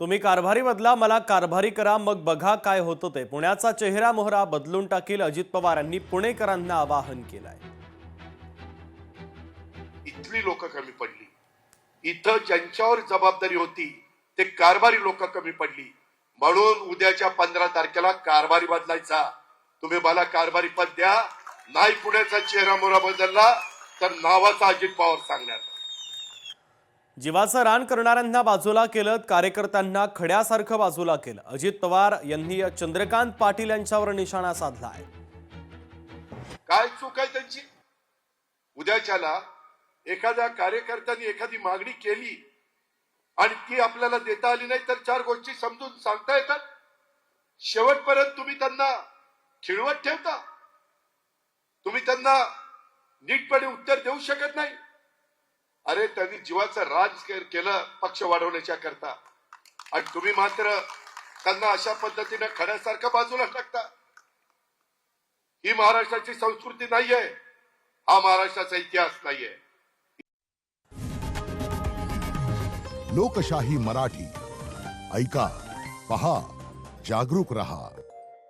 तुम्ही कारभारी बदला, मला कारभारी करा, मग बघा काय होतं ते. पुण्याचा चेहरा मोहरा बदलून टाकील अजित पवार यांनी पुणेकरांना आवाहन केलंय. इथली लोक कमी पडली, इथं ज्यांच्यावर जबाबदारी होती ते कारभारी लोक कमी पडली. म्हणून उद्याच्या 15 तारखेला कारभारी बदलायचा. तुम्ही मला कारभारी पद द्या, नाही पुण्याचा चेहरा मोहरा बदलला तर नावाचा अजित पवार सांगणार. जीवाचं रान करणाऱ्यांना बाजूला केलं, कार्यकर्त्यांना खड्यासारखं बाजूला केलं. अजित पवार यांनी चंद्रकांत पाटील यांच्यावर निशाणा साधलाय. काय चूक आहे त्यांची? उद्याच्याला एखाद्या कार्यकर्त्यांनी एखादी मागणी केली आणि ती आपल्याला देता आली नाही तर 4 गोष्टी समजून सांगता येतात. शेवटपर्यंत तुम्ही त्यांना खिळवत ठेवता, तुम्ही त्यांना नीटपणे उत्तर देऊ शकत नाही. अरे त्यांनी जीवाचं राज केलं पक्ष वाढवण्याच्या करता, आणि तुम्ही मात्र त्यांना अशा पद्धतीने खड्यासारखं बाजूला टाकता. ही महाराष्ट्राची संस्कृती नाहीये, हा महाराष्ट्राचा इतिहास नाहीये. लोकशाही मराठी ऐका, पहा, जागरूक रहा.